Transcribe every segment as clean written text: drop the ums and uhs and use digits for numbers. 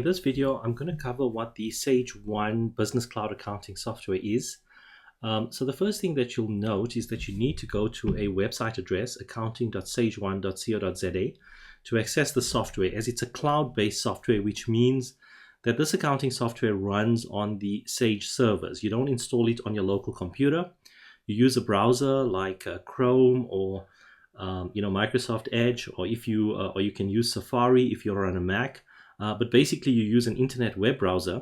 this video, I'm going to cover what the Sage 1 Business Cloud Accounting software is. So the first thing that you'll note is that you need to go to a website address, accounting.sage1.co.za, to access the software, as it's a cloud-based software, which means that this accounting software runs on the Sage servers. You don't install it on your local computer. You use a browser like Chrome or Microsoft Edge, or you can use Safari if you're on a Mac. But basically, you use an internet web browser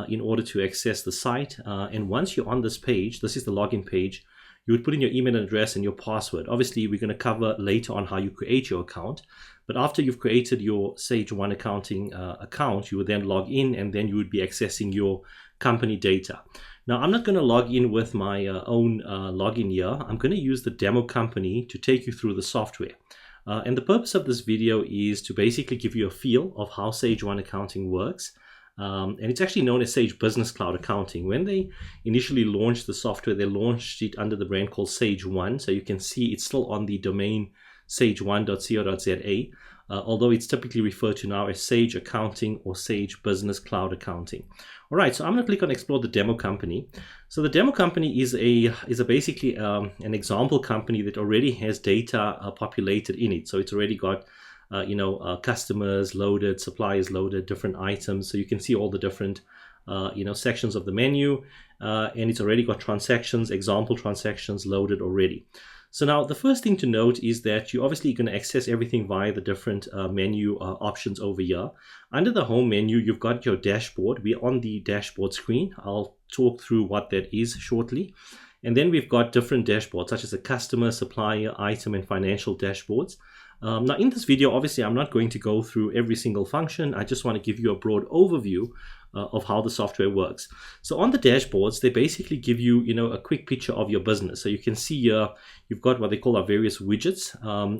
in order to access the site. And once you're on this page, this is the login page, you would put in your email address and your password. Obviously, we're going to cover later on how you create your account. But after you've created your Sage 1 accounting account, you would then log in, and then you would be accessing your company data. Now, I'm not going to log in with my own login here. I'm going to use the demo company to take you through the software. And the purpose of this video is to basically give you a feel of how Sage 1 accounting works. And it's actually known as Sage Business Cloud Accounting. When they initially launched the software, they launched it under the brand called Sage 1. So you can see it's still on the domain sage1.co.za, although it's typically referred to now as Sage Accounting or Sage Business Cloud Accounting. All right, so I'm going to click on Explore the Demo Company. So the demo company is basically an example company that already has data populated in it. So it's already got customers loaded, suppliers loaded, different items. So you can see all the different sections of the menu, and it's already got transactions, example transactions loaded already. So now the first thing to note is that you're obviously going to access everything via the different menu options over here. Under the home menu, you've got your dashboard. We're on the dashboard screen. I'll talk through what that is shortly. And then we've got different dashboards, such as a customer, supplier, item, and financial dashboards. Now in this video, obviously, I'm not going to go through every single function. I just want to give you a broad overview of how the software works. So on the dashboards, they basically give you, a quick picture of your business. So you can see here, you've got what they call our various widgets.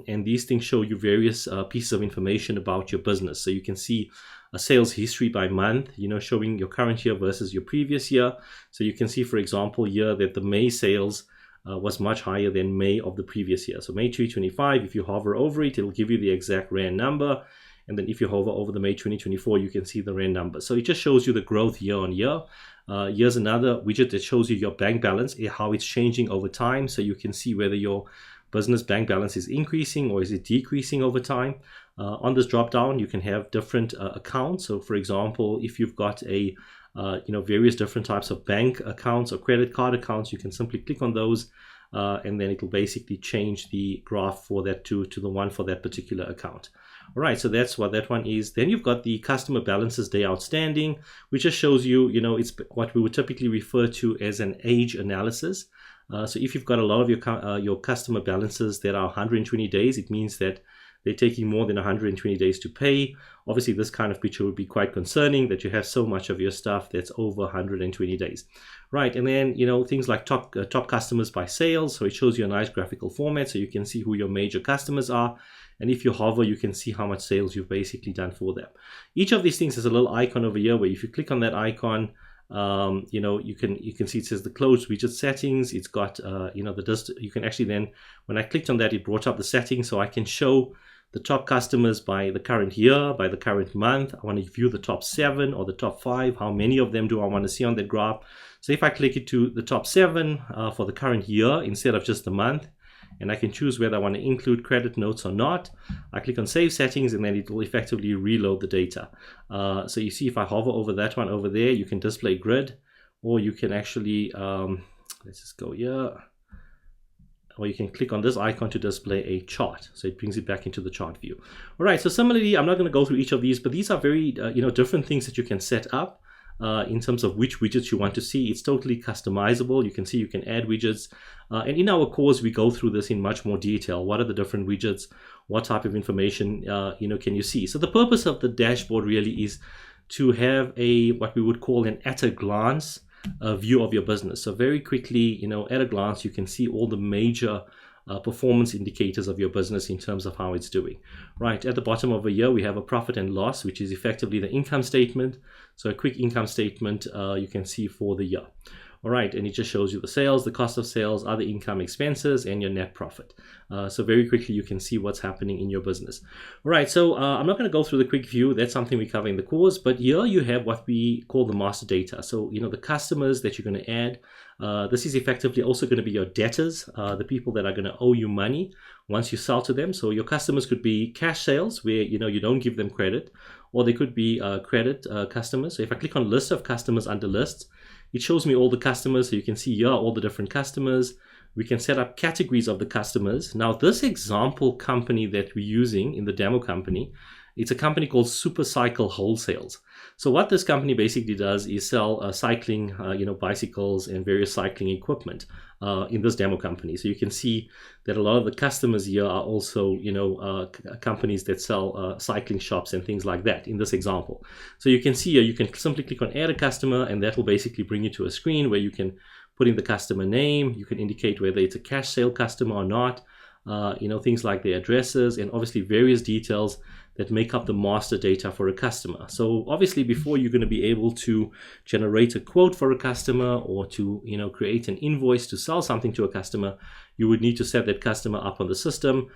And these things show you various pieces of information about your business. So you can see a sales history by month, showing your current year versus your previous year. So you can see, for example, here that the May sales was much higher than May of the previous year. So May 2025, if you hover over it, it'll give you the exact RAN number. And then if you hover over the May 2024, you can see the RAN number. So it just shows you the growth year on year. Here's another widget that shows you your bank balance, how it's changing over time. So you can see whether your business bank balance is increasing or is it decreasing over time. On this drop down, you can have different accounts. So for example, if you've got a various different types of bank accounts or credit card accounts, you can simply click on those and then it'll basically change the graph for that to the one for that particular account. All right, so that's what that one is. Then you've got the customer balances day outstanding, which just shows you, it's what we would typically refer to as an age analysis. So if you've got a lot of your customer balances that are 120 days, it means that they're taking more than 120 days to pay. Obviously, this kind of picture would be quite concerning that you have so much of your stuff that's over 120 days. Right, and then, things like top customers by sales. So it shows you a nice graphical format so you can see who your major customers are. And if you hover, you can see how much sales you've basically done for them. Each of these things has a little icon over here where if you click on that icon, you can see it says the closed widget settings. It's got, you can actually then, when I clicked on that, it brought up the settings so I can show the top customers by the current year, by the current month. I want to view the top 7 or the top 5. How many of them do I want to see on that graph? So if I click it to the top 7 for the current year instead of just the month, and I can choose whether I want to include credit notes or not. I click on Save Settings, and then it will effectively reload the data. So you see if I hover over that one over there, you can display grid, or you can actually, let's just go here, or you can click on this icon to display a chart. So it brings it back into the chart view. All right, so similarly, I'm not going to go through each of these, but these are very, different things that you can set up. In terms of which widgets you want to see. It's totally customizable. You can see you can add widgets. And in our course, we go through this in much more detail. What are the different widgets? What type of information can you see? So the purpose of the dashboard really is to have what we would call an at-a-glance view of your business. So very quickly, at a glance, you can see all the major performance indicators of your business in terms of how it's doing. Right, at the bottom over here, we have a profit and loss, which is effectively the income statement. So a quick income statement you can see for the year. All right, and it just shows you the sales, the cost of sales, other income, expenses, and your net profit. So very quickly you can see what's happening in your business. All right, so I'm not going to go through the quick view. That's something we cover in the course. But here you have what we call the master data. So the customers that you're going to add. This is effectively also going to be your debtors, the people that are going to owe you money once you sell to them. So your customers could be cash sales where you don't give them credit, or they could be credit customers. So if I click on list of customers under lists, it shows me all the customers. So you can see here all the different customers. We can set up categories of the customers. Now this example company that we're using in the demo company, it's a company called Supercycle Wholesales. So what this company basically does is sell cycling, bicycles and various cycling equipment in this demo company. So you can see that a lot of the customers here are also, companies that sell cycling shops and things like that in this example. So you can see here, you can simply click on add a customer, and that will basically bring you to a screen where you can put in the customer name. You can indicate whether it's a cash sale customer or not, things like their addresses, and obviously various details that make up the master data for a customer. So obviously before you're going to be able to generate a quote for a customer or to create an invoice to sell something to a customer, you would need to set that customer up on the system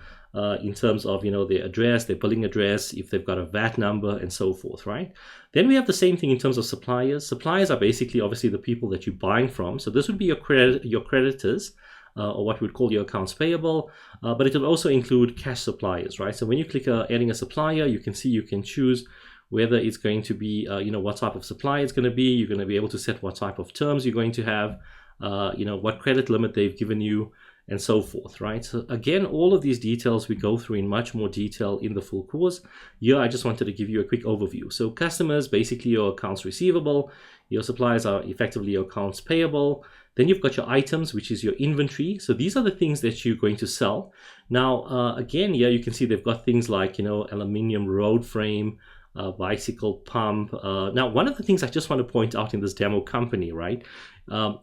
in terms of their address, their billing address, if they've got a VAT number, and so forth, right? Then we have the same thing in terms of suppliers. Suppliers are basically obviously the people that you're buying from. So this would be your creditors, or what we'd call your accounts payable, but it will also include cash suppliers, right? So when you click adding a supplier, you can see you can choose whether it's going to be, what type of supplier it's going to be. You're going to be able to set what type of terms you're going to have, what credit limit they've given you, and so forth, right? So again, all of these details we go through in much more detail in the full course. Here, I just wanted to give you a quick overview. So customers, basically your accounts receivable. Your suppliers are effectively your accounts payable. Then you've got your items, which is your inventory. So these are the things that you're going to sell. Now, again, here you can see they've got things like, aluminium road frame, bicycle pump. Now, one of the things I just want to point out in this demo company, right,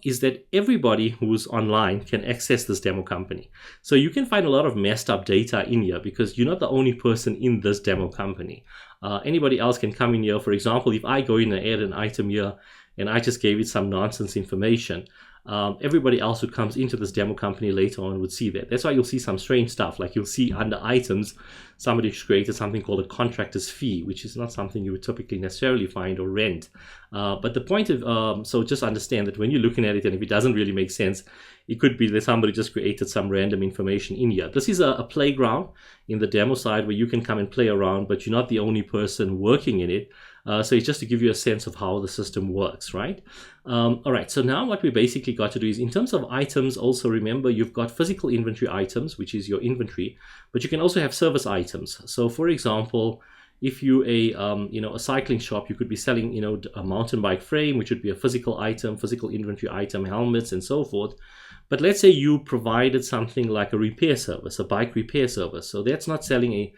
is that everybody who's online can access this demo company. So you can find a lot of messed up data in here because you're not the only person in this demo company. Anybody else can come in here. For example, if I go in and add an item here and I just gave it some nonsense information, everybody else who comes into this demo company later on would see that. That's why you'll see some strange stuff. Like you'll see under items, somebody's created something called a contractor's fee, which is not something you would typically necessarily find or rent. But the point of, so just understand that when you're looking at it, and if it doesn't really make sense, it could be that somebody just created some random information in here. This is a playground in the demo side where you can come and play around, but you're not the only person working in it. So it's just to give you a sense of how the system works, right? All right, so now what we basically got to do is in terms of items, also remember you've got physical inventory items, which is your inventory, but you can also have service items. So for example, if you a cycling shop, you could be selling, a mountain bike frame, which would be a physical item, physical inventory item, helmets, and so forth. But let's say you provided something like a repair service, a bike repair service. So that's not selling a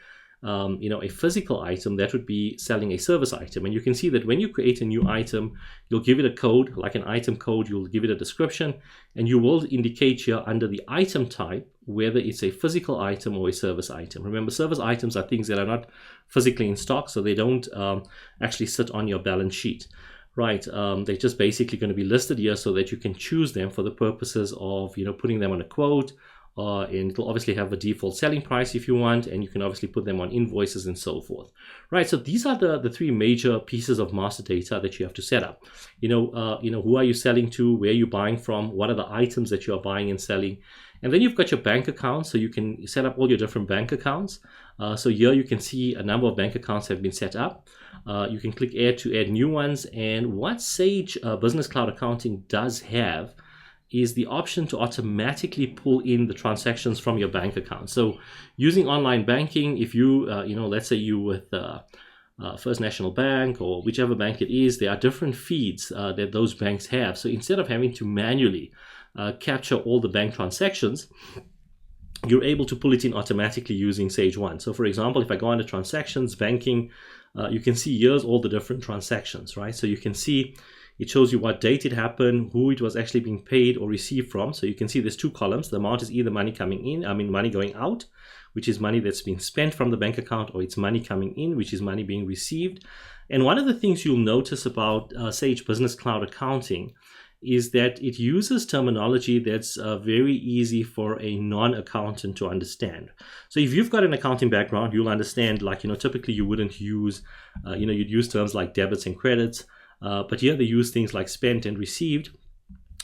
physical item, that would be selling a service item. And you can see that when you create a new item, you'll give it a code, like an item code, you'll give it a description, and you will indicate here under the item type whether it's a physical item or a service item. Remember, service items are things that are not physically in stock, so they don't actually sit on your balance sheet. Right, they're just basically going to be listed here so that you can choose them for the purposes of putting them on a quote, and it'll obviously have a default selling price if you want, and you can obviously put them on invoices and so forth. Right, so these are the three major pieces of master data that you have to set up. Who are you selling to, where are you buying from, what are the items that you are buying and selling, and then you've got your bank account, so you can set up all your different bank accounts. So here you can see a number of bank accounts have been set up. You can click add to add new ones, and what Sage Business Cloud Accounting does have is the option to automatically pull in the transactions from your bank account. So using online banking, if you, let's say you with First National Bank or whichever bank it is, there are different feeds that those banks have. So instead of having to manually capture all the bank transactions, you're able to pull it in automatically using Sage One. So for example, if I go under transactions, banking, you can see here's all the different transactions, right? So you can see it shows you what date it happened, who it was actually being paid or received from. So you can see there's two columns. The amount is either money coming in, money going out, which is money that's been spent from the bank account, or it's money coming in, which is money being received. And one of the things you'll notice about Sage Business Cloud Accounting is that it uses terminology that's very easy for a non-accountant to understand. So if you've got an accounting background, you'll understand, like, typically you wouldn't use, you'd use terms like debits and credits, but here they use things like spent and received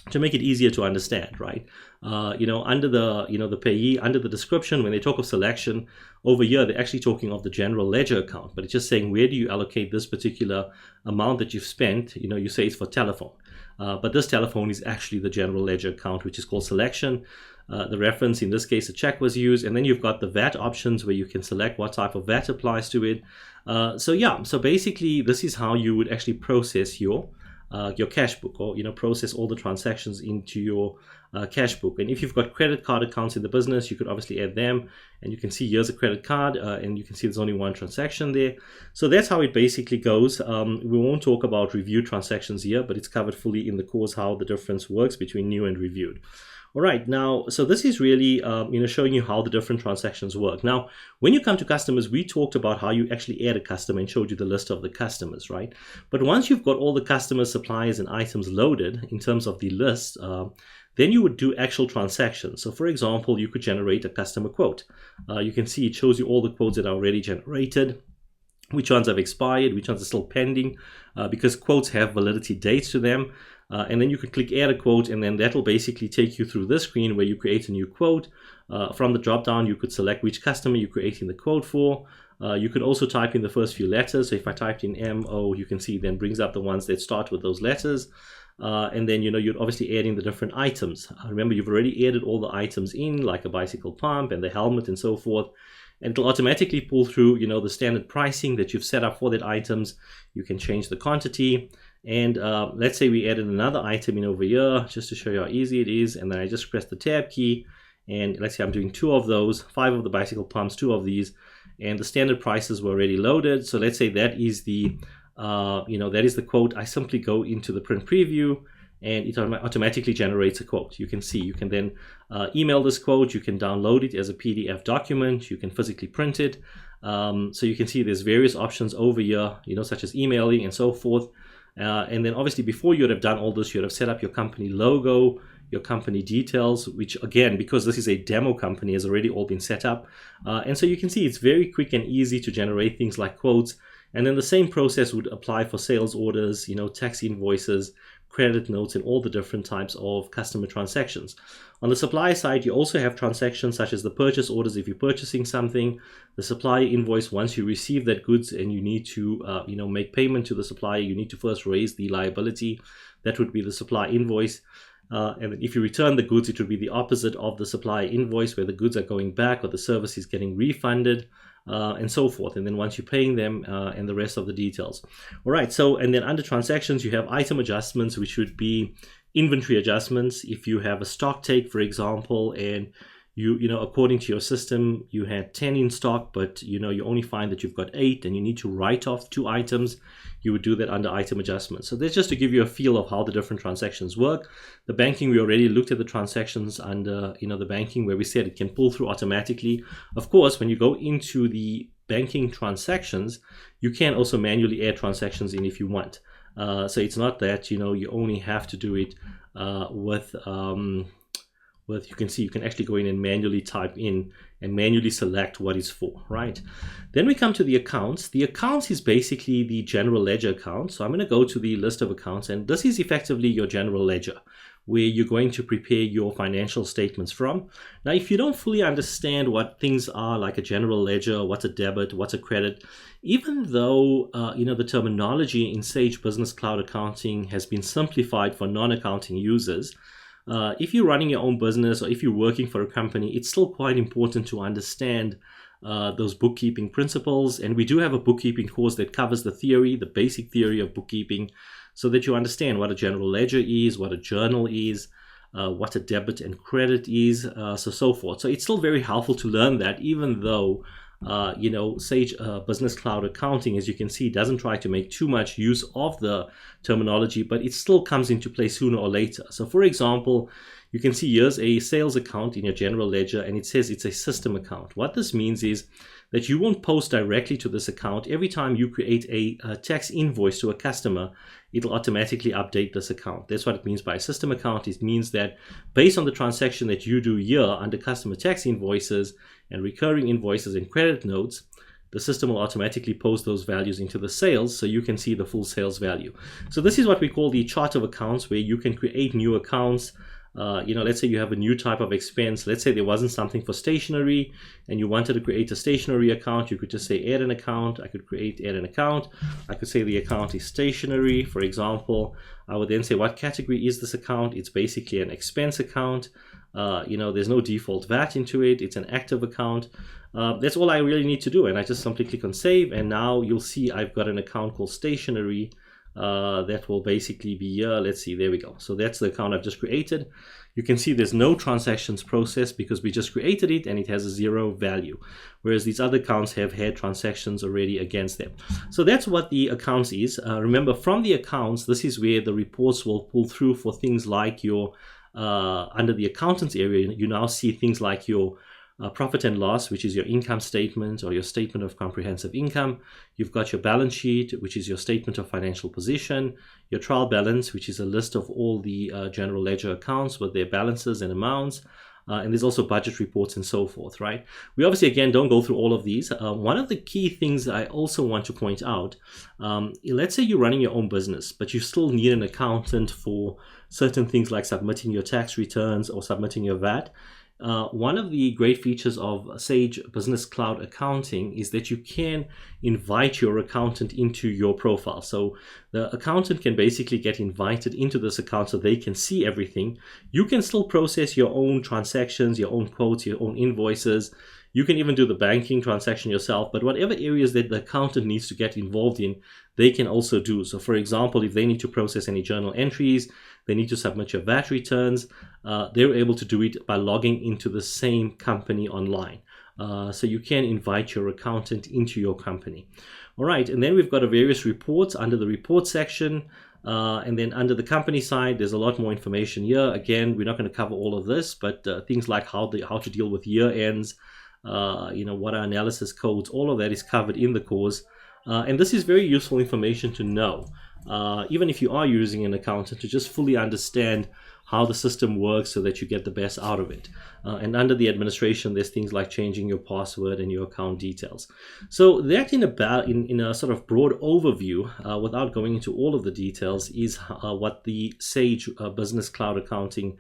to make it easier to understand, right? Under the payee, under the description, when they talk of selection, over here, they're actually talking of the general ledger account, but it's just saying, where do you allocate this particular amount that you've spent? You say it's for telephone, but this telephone is actually the general ledger account, which is called selection. The reference, in this case, a check was used, and then you've got the VAT options where you can select what type of VAT applies to it. So basically, this is how you would actually process your cash book, or process all the transactions into your cash book. And if you've got credit card accounts in the business, you could obviously add them, and you can see here's a credit card, and you can see there's only one transaction there. So that's how it basically goes. We won't talk about reviewed transactions here, but it's covered fully in the course how the difference works between new and reviewed. All right, now, so this is really, showing you how the different transactions work. Now, when you come to customers, we talked about how you actually add a customer and showed you the list of the customers, right? But once you've got all the customers, suppliers, and items loaded in terms of the list, then you would do actual transactions. So for example, you could generate a customer quote. You can see it shows you all the quotes that are already generated, which ones have expired, which ones are still pending, because quotes have validity dates to them. And then you could click add a quote, and then that will basically take you through this screen where you create a new quote. From the drop down, you could select which customer you're creating the quote for. You could also type in the first few letters. So if I typed in MO, you can see it then brings up the ones that start with those letters. And then, you'd obviously add in the different items. Remember, you've already added all the items in, like a bicycle pump and the helmet and so forth. And it'll automatically pull through, the standard pricing that you've set up for that items. You can change the quantity. And let's say we added another item in over here, just to show you how easy it is. And then I just press the tab key. And let's say I'm doing 2 of those, 5 of the bicycle pumps, 2 of these. And the standard prices were already loaded. So let's say that is the, that is the quote. I simply go into the print preview, and it automatically generates a quote. You can see, you can then email this quote. You can download it as a PDF document. You can physically print it. So you can see there's various options over here, such as emailing and so forth. And then obviously before you would have done all this, you would have set up your company logo, your company details, which again, because this is a demo company, has already all been set up. And so you can see it's very quick and easy to generate things like quotes. And then the same process would apply for sales orders, tax invoices, credit notes, and all the different types of customer transactions. On the supplier side, you also have transactions such as the purchase orders if you're purchasing something, the supplier invoice once you receive that goods and you need to make payment to the supplier, you need to first raise the liability. That would be the supplier invoice. And if you return the goods, it would be the opposite of the supplier invoice, where the goods are going back or the service is getting refunded. And so forth. And then once you're paying them, and the rest of the details. All right, so, and then under transactions, you have item adjustments, which would be inventory adjustments. If you have a stock take, for example, and you according to your system, you had 10 in stock, but you only find that you've got 8 and you need to write off 2 items, you would do that under item adjustments. So that's just to give you a feel of how the different transactions work. The banking, we already looked at the transactions under the banking, where we said it can pull through automatically. Of course, when you go into the banking transactions, you can also manually add transactions in if you want. So it's not that you only have to do it with you can see you can actually go in and manually type in and manually select what it's for, right? Then we come to the accounts. The accounts is basically the general ledger account. So I'm going to go to the list of accounts, and this is effectively your general ledger, where you're going to prepare your financial statements from. Now, if you don't fully understand what things are, like a general ledger, what's a debit, what's a credit, even though the terminology in Sage Business Cloud Accounting has been simplified for non-accounting users, if you're running your own business or if you're working for a company, it's still quite important to understand those bookkeeping principles. And we do have a bookkeeping course that covers the theory, the basic theory of bookkeeping, so that you understand what a general ledger is, what a journal is, what a debit and credit is, so forth. So it's still very helpful to learn that, even though Sage Business Cloud Accounting, as you can see, doesn't try to make too much use of the terminology, but it still comes into play sooner or later. So for example, you can see here's a sales account in your general ledger, and it says it's a system account. What this means is that you won't post directly to this account. Every time you create a tax invoice to a customer, it'll automatically update this account. That's what it means by a system account. It means that based on the transaction that you do here under customer tax invoices and recurring invoices and credit notes, the system will automatically post those values into the sales so you can see the full sales value. So this is what we call the chart of accounts, where you can create new accounts. Let's say you have a new type of expense. Let's say there wasn't something for stationery and you wanted to create a stationery account. You could just say add an account. I could add an account. I could say the account is stationery, for example. I would then say what category is this account? It's basically an expense account. There's no default VAT into it. It's an active account. That's all I really need to do, and I just simply click on save, and now you'll see I've got an account called stationery that will basically be here. Let's see, there we go. So that's the account I've just created. You can see there's no transactions processed because we just created it and it has a 0 value, whereas these other accounts have had transactions already against them. So that's what the accounts is. Remember, from the accounts, this is where the reports will pull through for things like your under the accountants area. You now see things like your profit and loss, which is your income statement or your statement of comprehensive income. You've got your balance sheet, which is your statement of financial position, your trial balance, which is a list of all the general ledger accounts with their balances and amounts. And there's also budget reports and so forth, right? We obviously, again, don't go through all of these. One of the key things that I also want to point out, let's say you're running your own business, but you still need an accountant for certain things like submitting your tax returns or submitting your VAT. One of the great features of Sage Business Cloud Accounting is that you can invite your accountant into your profile. So the accountant can basically get invited into this account so they can see everything. You can still process your own transactions, your own quotes, your own invoices. You can even do the banking transaction yourself, but whatever areas that the accountant needs to get involved in, they can also do. So for example, if they need to process any journal entries, they need to submit your VAT returns, they're able to do it by logging into the same company online. So you can invite your accountant into your company. All right, and then we've got various reports under the report section. And then under the company side, there's a lot more information here. Again, we're not going to cover all of this, but things like how to deal with year ends, what are analysis codes, all of that is covered in the course. And this is very useful information to know, even if you are using an accountant, to just fully understand how the system works so that you get the best out of it. And under the administration, there's things like changing your password and your account details. So that in a sort of broad overview, without going into all of the details, is what the Sage Business Cloud Accounting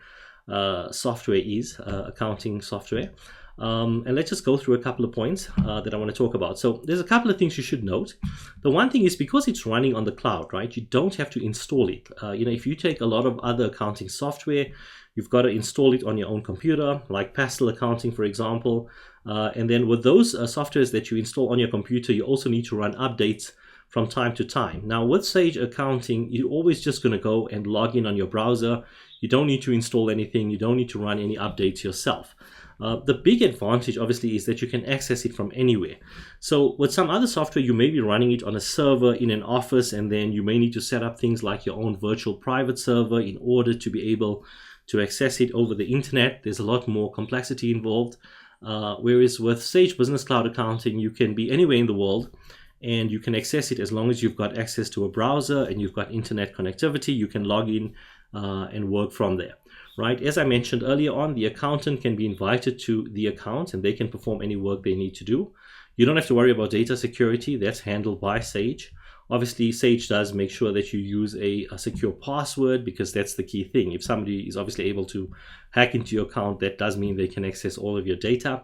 software is, accounting software. And let's just go through a couple of points that I want to talk about. So there's a couple of things you should note. The one thing is, because it's running on the cloud, right, you don't have to install it. If you take a lot of other accounting software, you've got to install it on your own computer, like Pastel Accounting, for example. And then with those softwares that you install on your computer, you also need to run updates from time to time. Now with Sage Accounting, you're always just going to go and log in on your browser. You don't need to install anything. You don't need to run any updates yourself. The big advantage, obviously, is that you can access it from anywhere. So with some other software, you may be running it on a server in an office, and then you may need to set up things like your own virtual private server in order to be able to access it over the internet. There's a lot more complexity involved. Whereas with Sage Business Cloud Accounting, you can be anywhere in the world and you can access it as long as you've got access to a browser and you've got internet connectivity. You can log in and work from there. Right, as I mentioned earlier on, the accountant can be invited to the account and they can perform any work they need to do. You don't have to worry about data security. That's handled by Sage. Obviously, Sage does make sure that you use a secure password, because that's the key thing. If somebody is obviously able to hack into your account, that does mean they can access all of your data.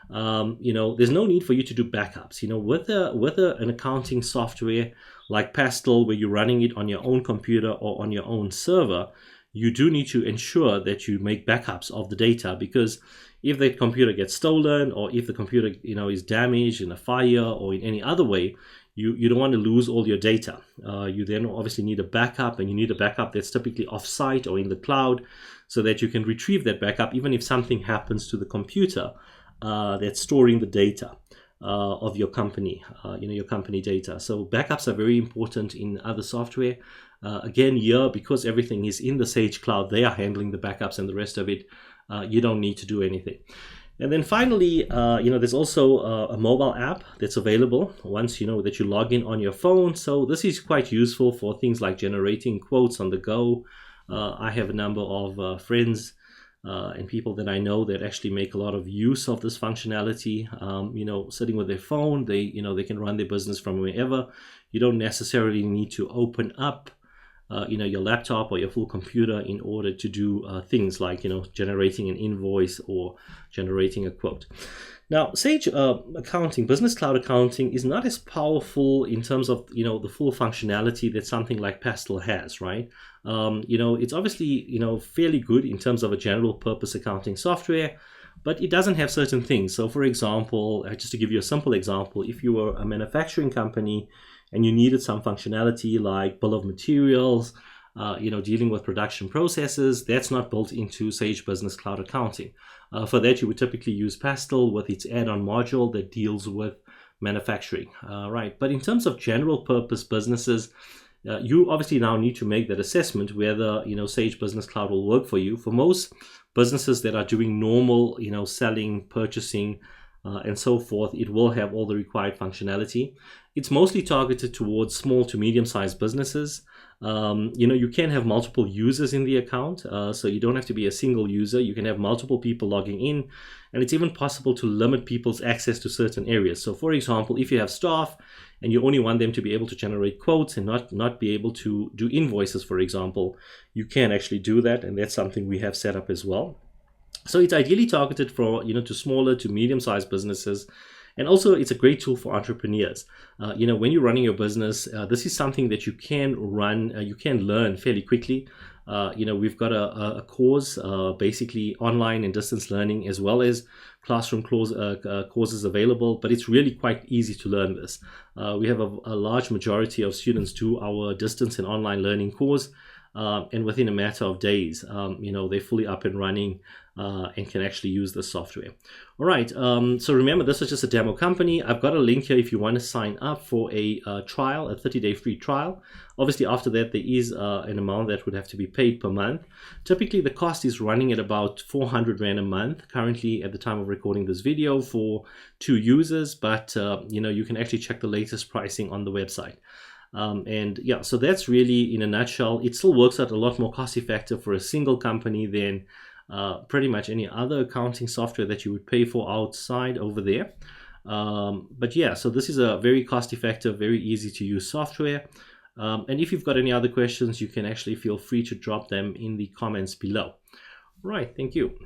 There's no need for you to do backups. With an accounting software like Pastel, where you're running it on your own computer or on your own server, you do need to ensure that you make backups of the data, because if the computer gets stolen, or if the computer is damaged in a fire or in any other way, you don't want to lose all your data. You then obviously need a backup, and you need a backup that's typically off-site or in the cloud, so that you can retrieve that backup even if something happens to the computer that's storing the data. of your company, your company data. So backups are very important in other software. Again, here, because everything is in the Sage Cloud, they are handling the backups, and the rest of it, you don't need to do anything. And then finally, there's also a mobile app that's available once you know that you log in on your phone. So this is quite useful for things like generating quotes on the go. I have a number of friends and people that I know that actually make a lot of use of this functionality. Sitting with their phone, they can run their business from wherever. You don't necessarily need to open up your laptop or your full computer in order to do things like generating an invoice or generating a quote. Now, Sage accounting, business cloud accounting, is not as powerful in terms of the full functionality that something like Pastel has, right? It's obviously fairly good in terms of a general purpose accounting software, but it doesn't have certain things. So, for example, just to give you a simple example, if you were a manufacturing company and you needed some functionality like bill of materials, dealing with production processes, that's not built into Sage Business Cloud Accounting. For that, you would typically use Pastel with its add-on module that deals with manufacturing, right? But in terms of general purpose businesses, you obviously now need to make that assessment whether Sage Business Cloud will work for you. For most businesses that are doing normal, selling, purchasing, and so forth, it will have all the required functionality. It's mostly targeted towards small to medium-sized businesses. You can have multiple users in the account, so you don't have to be a single user. You can have multiple people logging in, and it's even possible to limit people's access to certain areas. So, for example, if you have staff and you only want them to be able to generate quotes and not be able to do invoices, for example, you can actually do that, and that's something we have set up as well. So it's ideally targeted for to smaller to medium-sized businesses, and also it's a great tool for entrepreneurs. When you're running your business, this is something that you can run, you can learn fairly quickly. We've got a course, basically online and distance learning, as well as classroom courses available, but it's really quite easy to learn this. We have a large majority of students do our distance and online learning course, and within a matter of days, they're fully up and running and can actually use the software. All right, so remember, this is just a demo company. I've got a link here if you want to sign up for a trial, a 30-day free trial. Obviously, after that, there is an amount that would have to be paid per month. Typically, the cost is running at about 400 Rand a month, currently at the time of recording this video, for 2 users, but you can actually check the latest pricing on the website. So that's really, in a nutshell, it still works out a lot more cost effective for a single company than pretty much any other accounting software that you would pay for outside over there. So this is a very cost effective, very easy to use software. And if you've got any other questions, you can actually feel free to drop them in the comments below. Right, thank you.